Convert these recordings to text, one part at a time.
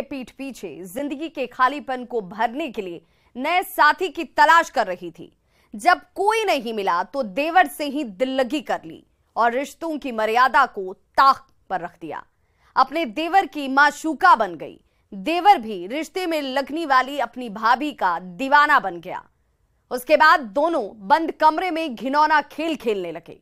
पीठ पीछे जिंदगी के खालीपन को भरने के लिए नए साथी की तलाश कर रही थी। जब कोई नहीं मिला तो देवर से ही दिल लगी कर ली और रिश्तों की मर्यादा को ताक पर रख दिया। अपने देवर की माशूका बन गई। देवर भी रिश्ते में लगने वाली अपनी भाभी का दीवाना बन गया। उसके बाद दोनों बंद कमरे में घिनौना खेल खेलने लगे,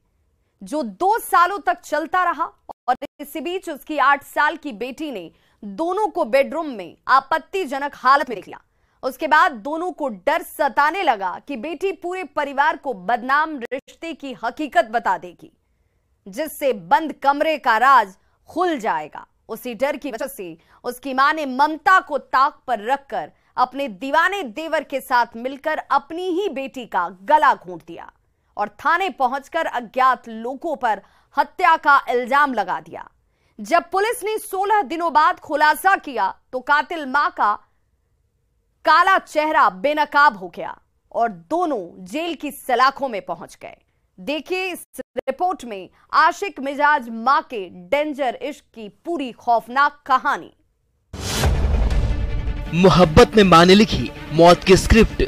जो 2 सालों तक चलता रहा। और इसी बीच उसकी 8 साल की बेटी ने दोनों को बेडरूम में आपत्तिजनक हालत में देख लिया। उसके बाद दोनों को डर सताने लगा कि बेटी पूरे परिवार को बदनाम रिश्ते की हकीकत बता देगी, जिससे बंद कमरे का राज खुल जाएगा। उसी डर की वजह से उसकी मां ने ममता को ताक पर रखकर अपने दीवाने देवर के साथ मिलकर अपनी ही बेटी का गला घोंट दिया और थाने पहुंचकर अज्ञात लोगों पर हत्या का इल्जाम लगा दिया। जब पुलिस ने 16 दिनों बाद खुलासा किया तो कातिल मां का काला चेहरा बेनकाब हो गया और दोनों जेल की सलाखों में पहुंच गए। देखिए इस रिपोर्ट में आशिक मिजाज मां के डेंजर इश्क की पूरी खौफनाक कहानी। मोहब्बत में मां ने लिखी मौत की स्क्रिप्ट।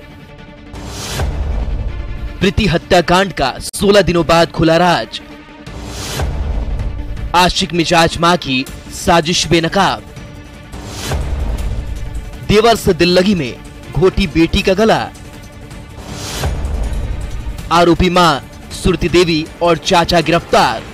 प्रीति हत्याकांड का 16 दिनों बाद खुला राज। आशिक मिजाज मां की साजिश बेनकाब। देवर से दिल लगी में घोटी बेटी का गला। आरोपी मां सुरती देवी और चाचा गिरफ्तार।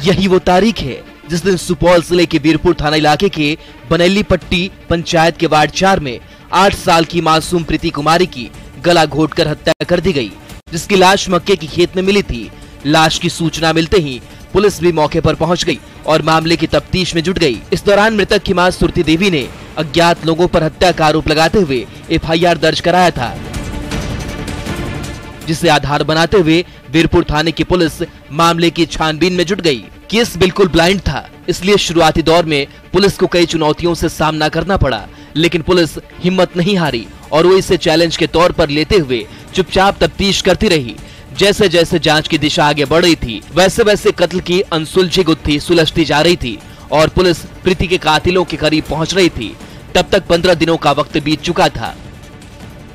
यही वो तारीख है जिस दिन सुपौल जिले के वीरपुर थाना इलाके के बनैली पट्टी पंचायत के वार्ड 4 में 8 साल की मासूम प्रीति कुमारी की गला घोंटकर हत्या कर दी गई, जिसकी लाश मक्के की खेत में मिली थी। लाश की सूचना मिलते ही पुलिस भी मौके पर पहुंच गई और मामले की तफ्तीश में जुट गई। इस दौरान मृतक की मां सुरती देवी ने अज्ञात लोगों पर हत्या का आरोप लगाते हुए FIR दर्ज कराया था, जिसे आधार बनाते हुए वीरपुर थाने की पुलिस मामले की छानबीन में जुट गई। केस बिल्कुल ब्लाइंड था, इसलिए शुरुआती दौर में पुलिस को कई चुनौतियों से सामना करना पड़ा, लेकिन पुलिस हिम्मत नहीं हारी और वो इसे चैलेंज के तौर पर लेते हुए चुपचाप तफ्तीश करती रही। जैसे जैसे जांच की दिशा आगे बढ़ रही थी, वैसे वैसे कत्ल की अनसुलझी गुत्थी सुलझती जा रही थी और पुलिस प्रीति के कातिलों के करीब पहुंच रही थी। तब तक 15 दिनों का वक्त बीत चुका था,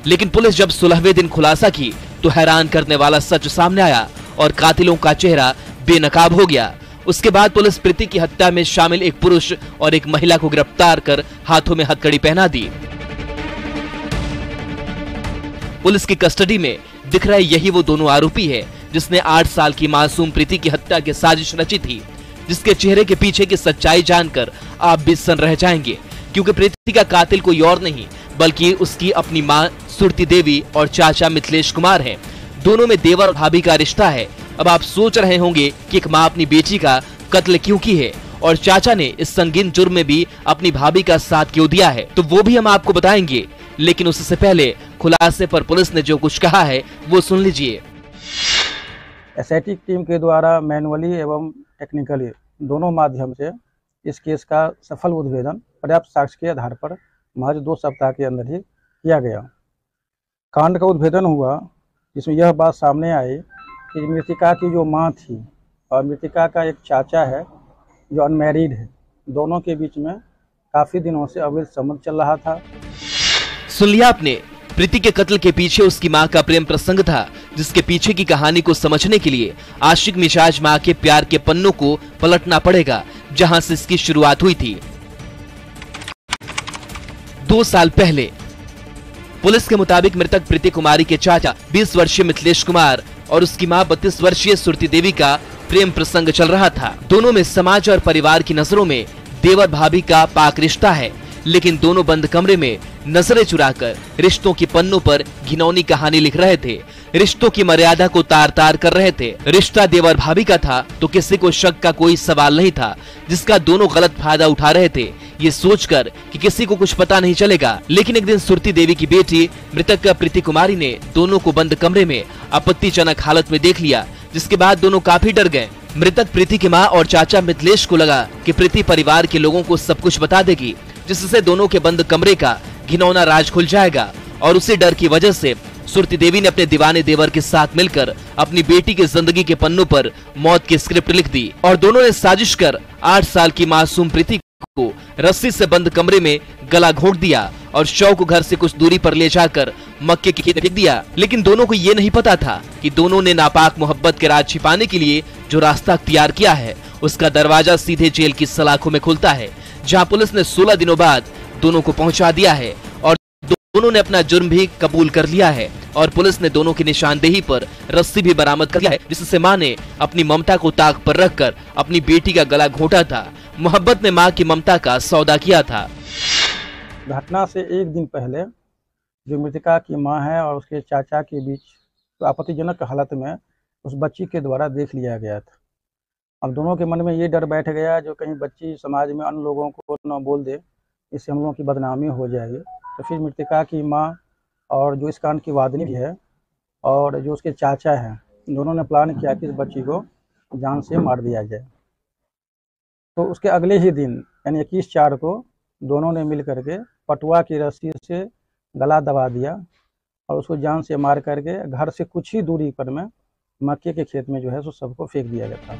लेकिन पुलिस जब 16वें दिन खुलासा की तो हैरान करने वाला सच सामने आया और कातिलों का चेहरा बेनकाब हो गया। उसके बाद पुलिस प्रीति की हत्या में शामिल एक पुरुष और एक महिला को गिरफ्तार कर हाथों में हथकड़ी पहना दी। पुलिस की कस्टडी में दिख रहे यही वो दोनों आरोपी है जिसने 8 साल की मासूम प्रीति की हत्या की साजिश रची थी, जिसके चेहरे के पीछे की सच्चाई जानकर आप भी सन्न रह जाएंगे, क्योंकि प्रीति का कातिल कोई और नहीं बल्कि उसकी अपनी मां सुरती देवी और चाचा मिथिलेश कुमार है। दोनों में देवर और भाभी का रिश्ता है। अब आप सोच रहे होंगे कि एक मां अपनी बेटी का कत्ल क्यों की है और चाचा ने इस संगीन जुर्म में भी अपनी भाभी का साथ क्यों दिया है, तो वो भी हम आपको बताएंगे। लेकिन उससे पहले खुलासे पर पुलिस ने जो कुछ कहा है वो सुन लीजिए। SIT टीम के द्वारा मैनुअली एवं टेक्निकली दोनों माध्यम से इस केस का सफल उद्भेदन पर्याप्त साक्ष्य के आधार पर महज 2 सप्ताह के अंदर ही किया गया। कांड का उद्भेदन हुआ जिसमें यह बात सामने आई कि मृतिका की जो मां थी और मृतिका का एक चाचा है जो अनमैरिड है, दोनों के बीच में काफी दिनों से अवैध संबंध चल रहा था। सुन लिया आपने, प्रीति के कत्ल के पीछे उसकी मां का प्रेम प्रसंग था, जिसके पीछे की कहानी को समझने के लिए आशिक मिजाज मां के प्यार के पन्नों को पलटना पड़ेगा, जहां से इसकी शुरुआत हुई थी। 2 साल पहले पुलिस के मुताबिक मृतक प्रीति कुमारी के चाचा 20 वर्षीय मिथिलेश कुमार और उसकी मां 32 वर्षीय सुरती देवी का प्रेम प्रसंग चल रहा था। दोनों में समाज और परिवार की नजरों में देवर भाभी का पाक रिश्ता है, लेकिन दोनों बंद कमरे में नजरें चुराकर रिश्तों की पन्नों पर घिनौनी कहानी लिख रहे थे। रिश्तों की मर्यादा को तार तार कर रहे थे। रिश्ता देवर भाभी का था तो किसी को शक का कोई सवाल नहीं था, जिसका दोनों गलत फायदा उठा रहे थे, ये सोचकर कि किसी को कुछ पता नहीं चलेगा। लेकिन एक दिन सुरती देवी की बेटी मृतक प्रीति कुमारी ने दोनों को बंद कमरे में आपत्तिजनक हालत में देख लिया, जिसके बाद दोनों काफी डर गए। मृतक प्रीति की मां और चाचा मिथिलेश को लगा कि प्रीति परिवार के लोगों को सब कुछ बता देगी, जिससे दोनों के बंद कमरे का घिनौना राज खुल जाएगा। और उसी डर की वजह से सुरती देवी ने अपने दीवाने देवर के साथ मिलकर अपनी बेटी की जिंदगी के पन्नों पर मौत की स्क्रिप्ट लिख दी और दोनों ने साजिश कर 8 साल की मासूम प्रीति को रस्सी से बंद कमरे में गला घोंट दिया और शव को घर से कुछ दूरी पर ले जाकर मक्के की खेत में फेंक दिया। लेकिन दोनों को ये नहीं पता था कि दोनों ने नापाक मोहब्बत के राज छिपाने के लिए जो रास्ता अख्तियार किया है, उसका दरवाजा सीधे जेल की सलाखों में खुलता है, जहां पुलिस ने 16 दिनों बाद दोनों को पहुंचा दिया है और दोनों ने अपना जुर्म भी कबूल कर लिया है। और पुलिस ने दोनों की निशानदेही पर रस्सी भी बरामद कर लिया है, जिससे मां ने अपनी ममता को ताक पर रखकर अपनी बेटी का गला घोंटा था। मोहब्बत में मां की ममता का सौदा किया था। घटना से एक दिन पहले जो मृतका की मां है और उसके चाचा के बीच तो आपत्तिजनक हालत में उस बच्ची के द्वारा देख लिया गया था। अब दोनों के मन में ये डर बैठ गया जो कहीं बच्ची समाज में अन्य लोगों को न बोल दे, इससे हम लोगों की बदनामी हो जाएगी। तो फिर मृतका की मां और जो इस कांड की वादनी भी है और जो उसके चाचा हैं, दोनों ने प्लान किया कि इस बच्ची को जान से मार दिया जाए। तो उसके अगले ही दिन यानी 21/4 को दोनों ने मिल करके पटुआ की रस्सी से गला दबा दिया और उसको जान से मार करके घर से कुछ ही दूरी पर में मक्के के खेत में जो है सो सबको फेंक दिया गया था।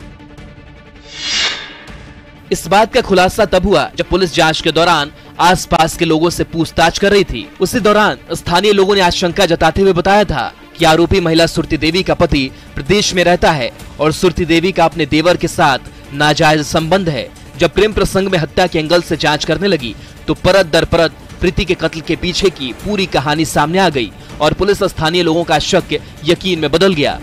इस बात का खुलासा तब हुआ जब पुलिस जांच के दौरान आसपास के लोगों से पूछताछ कर रही थी। उसी दौरान स्थानीय लोगों ने आशंका जताते हुए बताया था कि आरोपी महिला सुरती देवी का पति प्रदेश में रहता है और सुरती देवी का अपने देवर के साथ नाजायज संबंध है। जब प्रेम प्रसंग में हत्या के एंगल से जांच करने लगी तो परत दर परत प्रीति के कत्ल के पीछे की पूरी कहानी सामने आ गई और पुलिस स्थानीय लोगों का शक यकीन में बदल गया।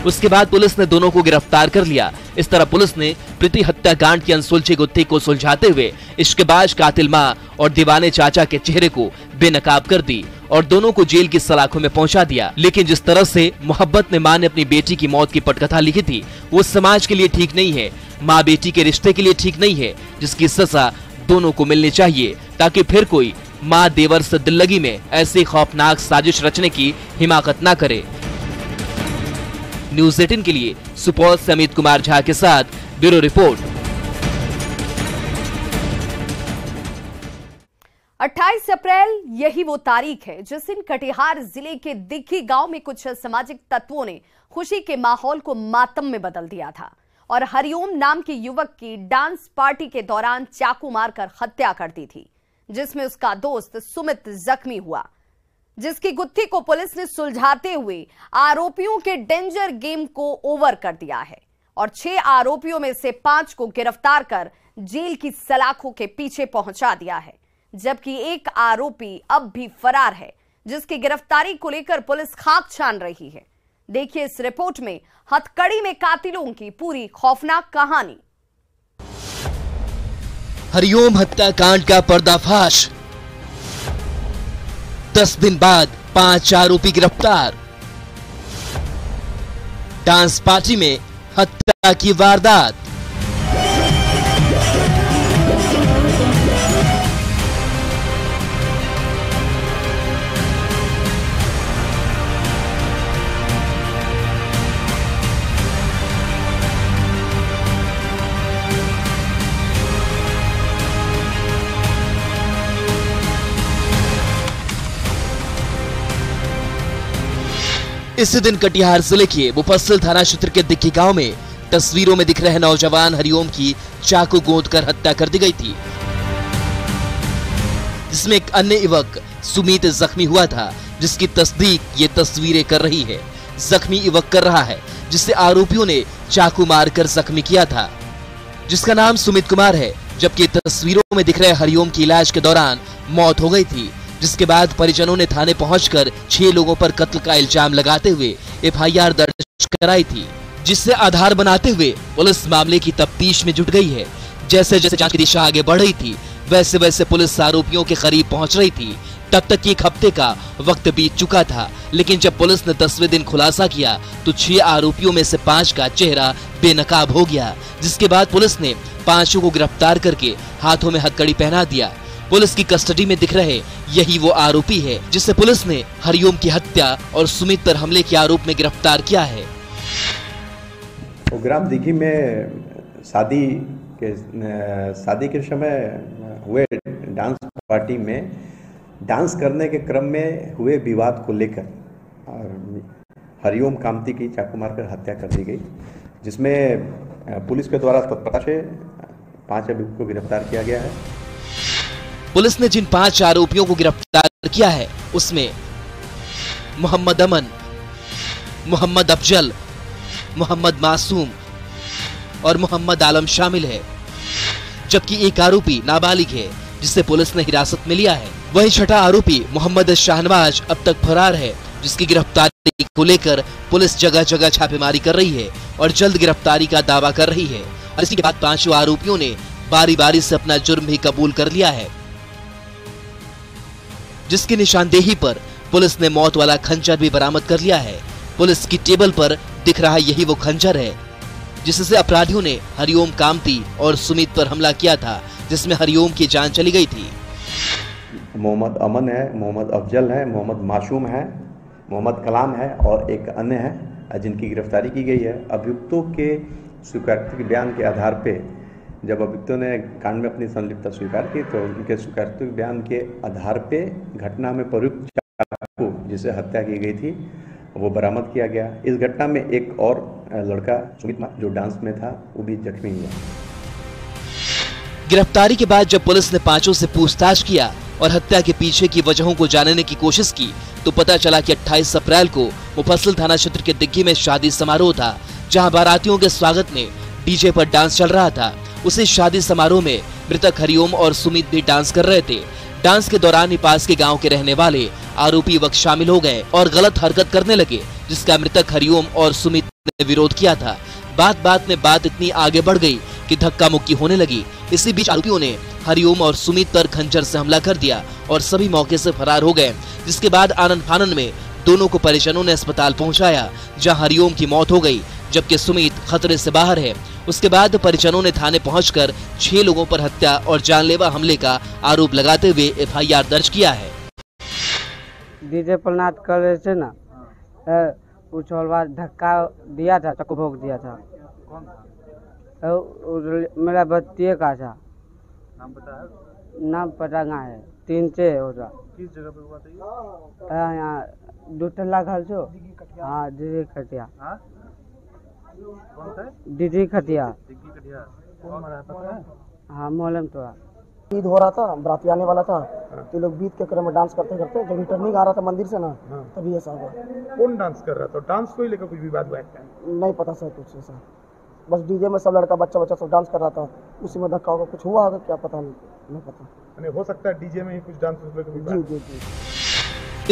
उसके बाद पुलिस ने दोनों को गिरफ्तार कर लिया। इस तरह पुलिस ने प्रीति हत्याकांड की अनसुलझी गुत्थी को सुलझाते हुए इश्कबाज कातिल मां और दीवाने चाचा के चेहरे को बेनकाब कर दी और दोनों को जेल की सलाखों में पहुंचा दिया। लेकिन जिस तरह से मोहब्बत में मां ने अपनी बेटी की मौत की पटकथा लिखी थी, वो समाज के लिए ठीक नहीं है, माँ बेटी के रिश्ते के लिए ठीक नहीं है, जिसकी सजा दोनों को मिलनी चाहिए ताकि फिर कोई माँ देवर से दिल लगी में ऐसी खौफनाक साजिश रचने की हिमाकत ना करे। न्यूज़ 18 के लिए सुपौल से अमित कुमार झा के साथ ब्यूरो रिपोर्ट। 28 अप्रैल यही वो तारीख है जिस दिन कटिहार जिले के दिग्घी गांव में कुछ असामाजिक तत्वों ने खुशी के माहौल को मातम में बदल दिया था और हरिओम नाम के युवक की डांस पार्टी के दौरान चाकू मारकर हत्या कर दी थी, जिसमें उसका दोस्त सुमित जख्मी हुआ, जिसकी गुत्थी को पुलिस ने सुलझाते हुए आरोपियों के डेंजर गेम को ओवर कर दिया है और 6 आरोपियों में से 5 को गिरफ्तार कर जेल की सलाखों के पीछे पहुंचा दिया है, जबकि एक आरोपी अब भी फरार है, जिसकी गिरफ्तारी को लेकर पुलिस खाक छान रही है। देखिए इस रिपोर्ट में हथकड़ी में कातिलों की पूरी खौफनाक कहानी। हरिओम हत्याकांड का पर्दाफाश, 10 दिन बाद 5 आरोपी गिरफ्तार। डांस पार्टी में हत्या की वारदात। इसी दिन कटिहार जिले के मुफस्सिल थाना क्षेत्र के दिग्घी गांव में तस्वीरों में दिख रहे नौजवान हरिओम की चाकू गोंदकर हत्या कर दी गई थी, जिसमें एक अन्य युवक सुमित जख्मी हुआ था, जिसकी तस्दीक ये तस्वीरें कर रही है। जख्मी युवक कर रहा है जिसे आरोपियों ने चाकू मारकर जख्मी किया था, जिसका नाम सुमित कुमार है, जबकि तस्वीरों में दिख रहे हरिओम की इलाज के दौरान मौत हो गई थी, जिसके बाद परिजनों ने थाने पहुंचकर 6 लोगों पर कत्ल का इल्जाम लगाते हुए FIR दर्ज कराई थी, जिससे आधार बनाते हुए पुलिस मामले की तफ्तीश में जुट गई है। जैसे जैसे जांच की दिशा आगे बढ़ रही थी, वैसे वैसे पुलिस आरोपियों के करीब पहुंच रही थी। तब तक 1 हफ्ते का वक्त बीत चुका था, लेकिन जब पुलिस ने 10वें दिन खुलासा किया तो 6 आरोपियों में से 5 का चेहरा बेनकाब हो गया, जिसके बाद पुलिस ने 5 को गिरफ्तार करके हाथों में हथकड़ी पहना दिया। पुलिस की कस्टडी में दिख रहे यही वो आरोपी है जिसे पुलिस ने हरिओम की हत्या और सुमित पर हमले के आरोप में गिरफ्तार किया है। वो ग्राम दिघी में शादी के समय हुए डांस पार्टी में डांस करने के क्रम में हुए विवाद को लेकर और हरिओम कामती की चाकू मारकर हत्या कर दी गई, जिसमें पुलिस के द्वारा तत्परता से 5 अभियुक्तों को गिरफ्तार किया गया है। पुलिस ने जिन 5 आरोपियों को गिरफ्तार किया है उसमें मोहम्मद अमन, मोहम्मद अफजल, मोहम्मद मासूम और मोहम्मद आलम शामिल है, जबकि एक आरोपी नाबालिग है जिसे पुलिस ने हिरासत में लिया है। वहीं छठा आरोपी मोहम्मद शाहनवाज अब तक फरार है, जिसकी गिरफ्तारी को लेकर पुलिस जगह जगह छापेमारी कर रही है और जल्द गिरफ्तारी का दावा कर रही है। और इसके बाद 5 आरोपियों ने बारी बारी से अपना जुर्म भी कबूल कर लिया है, जिसकी निशानदेही पर पुलिस ने मौत वाला खंजर भी बरामद कर लिया है। पुलिस की टेबल पर दिख रहा यही वो खंजर है जिससे अपराधियों ने हरिओम कामती और सुमित पर हमला किया था, जिसमें हरिओम की जान चली गई थी। मोहम्मद अमन है, मोहम्मद अफजल है, मोहम्मद मासूम है, मोहम्मद कलाम है और एक अन्य है जिनकी गिरफ्तारी की गई है। अभियुक्तों के स्वीकारोक्ति के बयान के आधार पे जब अभियुक्तों ने कांड में अपनी संलिप्तता स्वीकार की तो उनके स्वीकारोक्ति के बयान के आधार पे घटना में प्रयुक्त चाकू जिसे हत्या की गई थी वो बरामद किया गया। इस घटना में एक और लड़का सुमित जो डांस में था वो भी जख्मी हुआ। गिरफ्तारी के बाद जब पुलिस ने 5 से पूछताछ किया और हत्या के पीछे की वजहों को जानने की कोशिश की तो पता चला कि 28 अप्रैल को मुफस्सिल थाना क्षेत्र के दिग्गी में शादी समारोह था, जहां बारातियों के स्वागत में डीजे पर डांस चल रहा था। उसी शादी समारोह में मृतक हरिओम और सुमित भी डांस कर रहे थे। डांस के दौरान ही पास के गांव के रहने वाले आरोपी वक्त शामिल हो गए और गलत हरकत करने लगे, जिसका मृतक हरिओम और सुमित ने विरोध किया था। बात में बात इतनी आगे बढ़ गई कि धक्का मुक्की होने लगी। इसी बीच आरोपियों ने हरिओम और सुमित पर खंजर से हमला कर दिया और सभी मौके से फरार हो गए, जिसके बाद आनन फानन में दोनों को परिजनों ने अस्पताल पहुंचाया, जहां हरिओम की मौत हो गई जबकि सुमित खतरे से बाहर है। उसके बाद परिजनों ने थाने पहुंचकर 6 लोगों पर हत्या और जानलेवा हमले का आरोप लगाते हुए FIR दर्ज किया है। डीजे पर नाच कर रहे थे ना, कुछ और बार धक्का दिया था, चक्कू भोग दिया था। मेरा बत्तीय का था। नाम पता है? नाम पता कहाँ है, 3 से होगा। किस जगह पे हुआ था ये? यहाँ 2 टल्ला घर जो, हाँ दीदी खटिया। कौन सा? दीदी खटिया। दिग्गी कटिया। कौन मरा है पता है? हाँ मोलम तो ईद हो रहा था, बराती आने वाला था, तो लोग बीत के क्रम में डांस करते करते जब रिटर्निंग आ रहा था मंदिर से ना, तभी ऐसा हुआ। कौन डांस कर रहा था? डांस को ही लेकर कुछ विवाद हुआ है? नहीं पता सर कुछ ऐसा, बस डीजे में सब लड़का बच्चा सब डांस कर रहा था, उसी में धक्का होगा, कुछ हुआ होगा क्या पता नहीं पता। हो सकता है डीजे में ही कुछ डांस जी।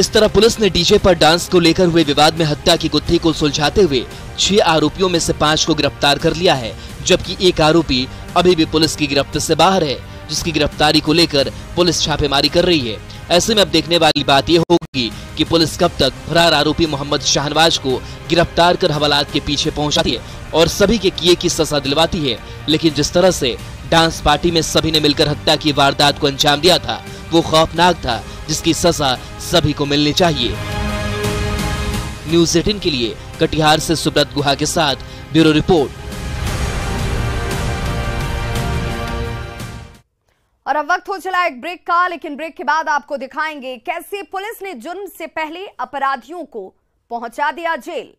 इस तरह पुलिस ने डीजे पर डांस को लेकर हुए विवाद में हत्या की गुत्थी को सुलझाते हुए 6 आरोपियों में से 5 को गिरफ्तार कर लिया है, जबकि एक आरोपी अभी भी पुलिस की गिरफ्त से बाहर है, जिसकी गिरफ्तारी को लेकर पुलिस छापेमारी कर रही है। ऐसे में अब देखने वाली बात यह होगी कि पुलिस कब तक फरार आरोपी मोहम्मद शाहनवाज को गिरफ्तार कर हवालात के पीछे पहुंचाती है और सभी के किए की सजा दिलवाती है। लेकिन जिस तरह से डांस पार्टी में सभी ने मिलकर हत्या की वारदात को अंजाम दिया था वो खौफनाक था, जिसकी सजा सभी को मिलनी चाहिए। न्यूज़ 18 के लिए कटिहार से सुब्रत गुहा के साथ ब्यूरो रिपोर्ट। और अब वक्त हो चला एक ब्रेक का, लेकिन ब्रेक के बाद आपको दिखाएंगे कैसे पुलिस ने जुर्म से पहले अपराधियों को पहुंचा दिया जेल।